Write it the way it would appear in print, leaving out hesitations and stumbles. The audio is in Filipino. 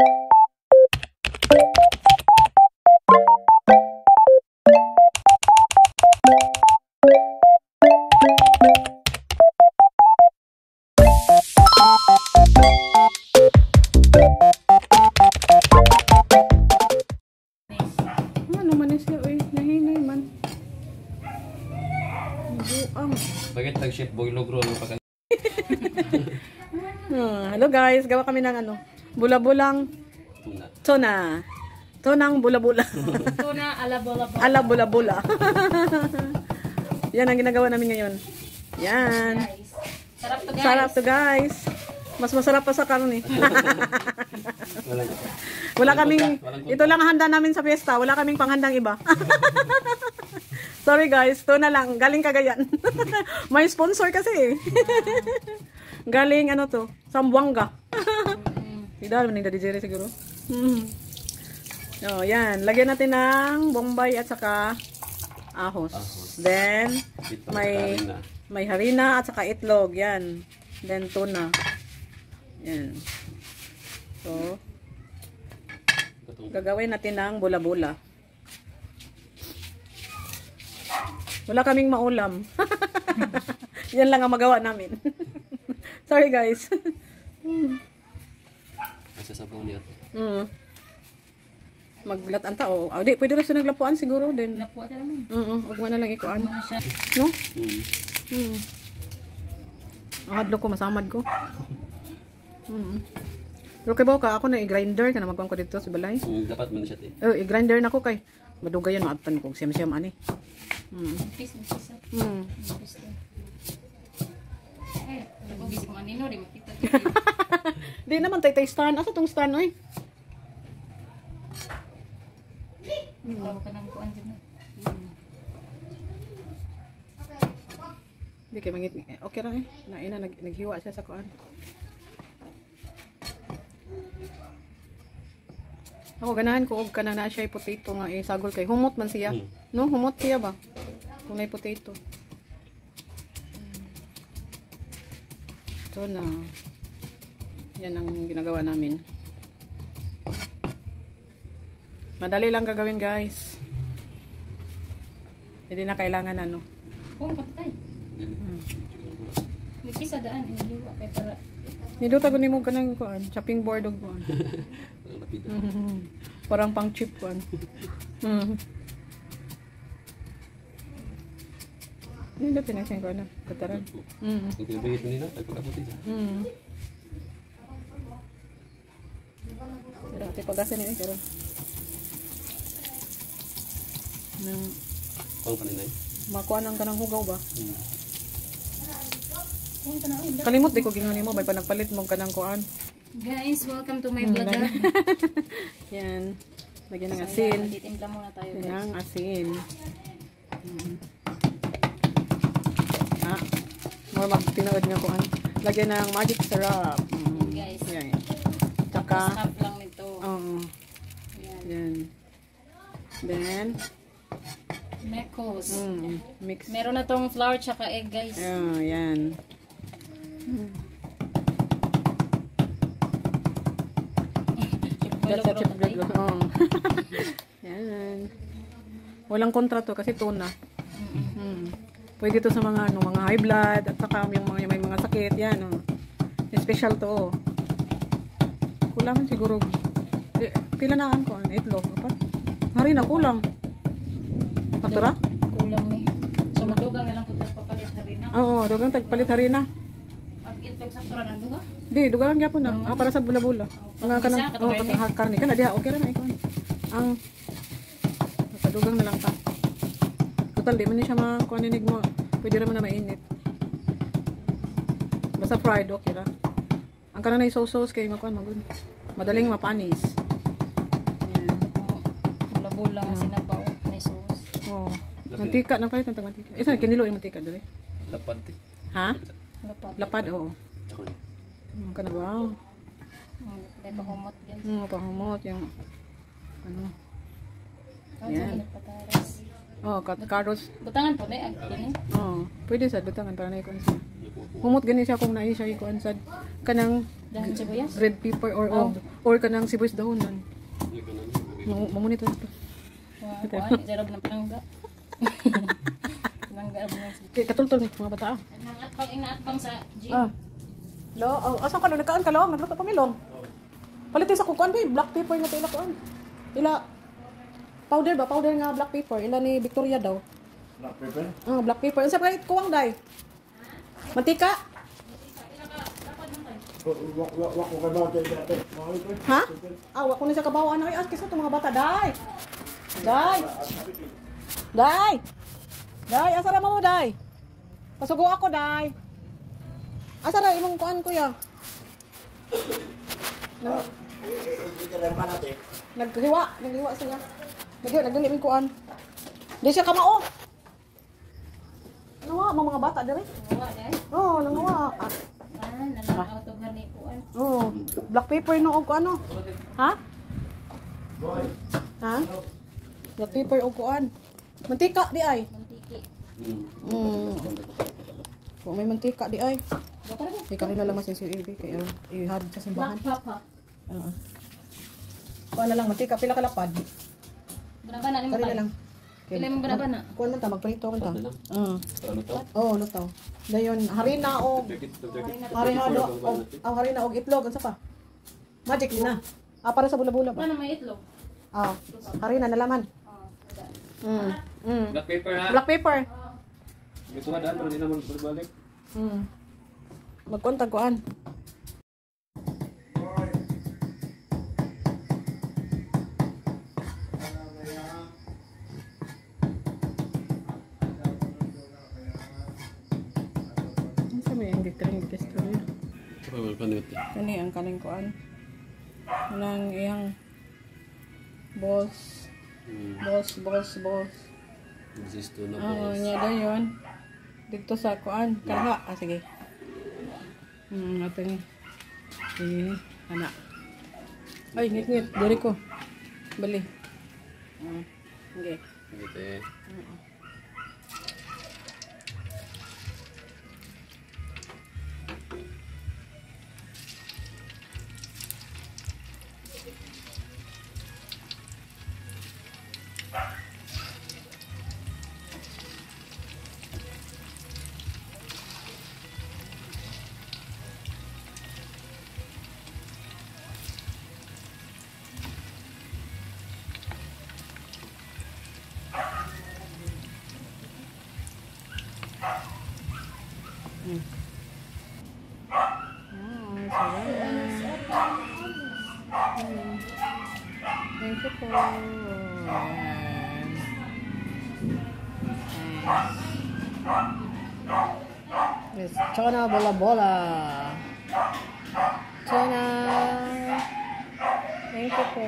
Ano man siya, uy, nahinay man. Bakit nag-ship boy logro ng pagka... Hello guys, gawa kami ng ano, bula-bulang tuna. Tunang bula-bula. Tuna ala bola-bola. Ala bula-bula. Yan ang ginagawa namin ngayon. Yan. Guys. Sarap to guys. Sarap to guys. Mas masarap pa sa karne. Wala kaming, ito lang ang handa namin sa fiesta. Wala kaming panghandang iba. Sorry guys, tuna lang. Galing Cagayan. May sponsor kasi eh. Galing ano to, Zamboanga. Tidak naman yung daddy Jerry siguro. Oh, yan. Lagyan natin ng bombay at saka ahos. Then, may harina at saka itlog. Yan. Then, tuna. Yan. So, gagawin natin ng bula-bula. Wala kaming maulam. Yan lang ang magawa namin. Sorry guys. Masasabaw niya. Maglat ang tao. Di, pwede rin siya naglapuan siguro din. Lapuan naman. Huwag mo na lang ikuan. No? Ang hadlo ko, masamad ko. Pero kay ka, ako na i-grinder ka na magkuhan ko dito sa balay. Dapat mo na siya I-grinder na ko kay. Madugay yan, maatan ko. Siyam-siyam ani. Pis. Eh, nagubis kong anino, di makita. Di naman tay stand. Asa tong stand oy? Bago ka nang kuan dyan. Di kay mangit. Okay ra eh. Naina naghiwa siya sa kuan. Ako ganahan ko og kana na siya potato nga sagol kay humot man siya. No, humot siya ba? Kung may potato. Ito na. Yan ang ginagawa namin. Madali lang gagawin guys. Hindi na kailangan ano. Kung patay. May kisa daan, inihiwa kay para. Niduta ko nimo kanang kuan, chopping board og kuan. Parang pang chip kuan. Hindi pinaksin ko na. Kataran. Kung pinabigit mo nila, tagpagkabuti siya. Pero ati pagasan niya pero. Pang paninay. Makuha ng kanang hugaw ba? Kung kana ulit. Kalimot di ko gingon mo may panagpalit mo kanang kuan. Guys, welcome to my vlog. Yan. Lagyan ng asin. Titimpla muna tayo guys. Yan ang asin. More magtinood nga kuan. Lagyan ng magic syrup. Guys. Yan. Tsaka half lang nito. Yan. Then Mekos. mix. Meron na tong flour tsaka egg guys. Yan. That's a chip bread. Yan. Walang kontra to kasi tuna. Pwede to sa mga ano, mga high blood at saka yung mga may mga sakit yan. Special to. Kulangan siguro. Pila na ko itlog, apat. Hari na kulang. Patura? Kulang ni. So madugang na lang ko papalit harina. Oo, dugang tagpalit harina. Pag itlog sa tura nang duga. Di, dugang gyapon na. Para sa bula-bula. Mga kanang karne kana diha okay ra na ikaw. Ang dugang na lang ta. Total di man ni siya makuaninig mo. Pwede ra man na mainit. Basta fried okay ra. Ang kanang na sauce kay makuan magud. Madaling mapanis. Yan. Bula-bula nga sinabaw may sauce. Oh. Mantika na palit ng mantika. Isa kinilo yung mantika dali. Lapad eh. Ha? Lapad. Lapad oo. Ako na. Kana ba? Dahil pahumot yan. Pahumot yung ano. Yan. Pataras. Oh, carrots. Butangan po na yan. Oh, pwede sad butangan para na ikuan siya. Humot gani siya kung naay siya ikuan sad kanang Dahil sibuyas. red pepper or kanang sibuyas dahonan. Mamunito ito. Wow, kuan, sarap ng panangga. Panangga ang mga Okay, katultol ni mga bata. inaatpang sa gym. Lo, asan ka lo nagkaan ka lo? Nagluto pa milong. Palitin sa kukuan ba black pepper nga ila kuan. Ila powder ba? Powder nga black pepper. Ila ni Victoria daw. Black pepper? Black pepper. Unsa pa kuwang day? Mantika? Wak ko kabaw tayo dati. Ha? Wa ko ni sa kabaw ana ay kisa to mga bata day. Day. Day. Day, asa ra mo day? Pasugo ako day. Asa ra imong kuan kuya? Naghiwa siya. Nagdili min kuan. Di siya kamao. Nawa mga bata dire. Nawa dai. Nangawa. Nalakaw to gani kuan. Black pepper no og ano? Ha? Ha? Black pepper og kuan. Mantika di ay. Mantiki. Kung may mantika di ay. Ikaw nila lang masin si Ilbi kaya ihad sa simbahan. Black pepper. Kuan na lang mantika pila kalapad. Banaban na ni Kari na lang. Pila mo banaban na? Kuan man ta magprito man ta. Ano to? Luto. Dayon harina og harina harina og itlog unsa pa? Magic din na. Para sa bula-bula ba? Ano may itlog? Harina na laman. Black pepper ha? Black pepper. Gusto nga daan, pero di naman balik. Magkontag kuan. Ano may hindi test ko niya? Kani ang kaning kuan. Nang iyang boss. Existo na po. Nya dayon. Dito sa kuan, karha. Sige. Ating ana. Ay, ngit. Diri ko. Bali. Okay. Gitu eh. Thank you po. Yes, Chona bola. Chona. Thank you po.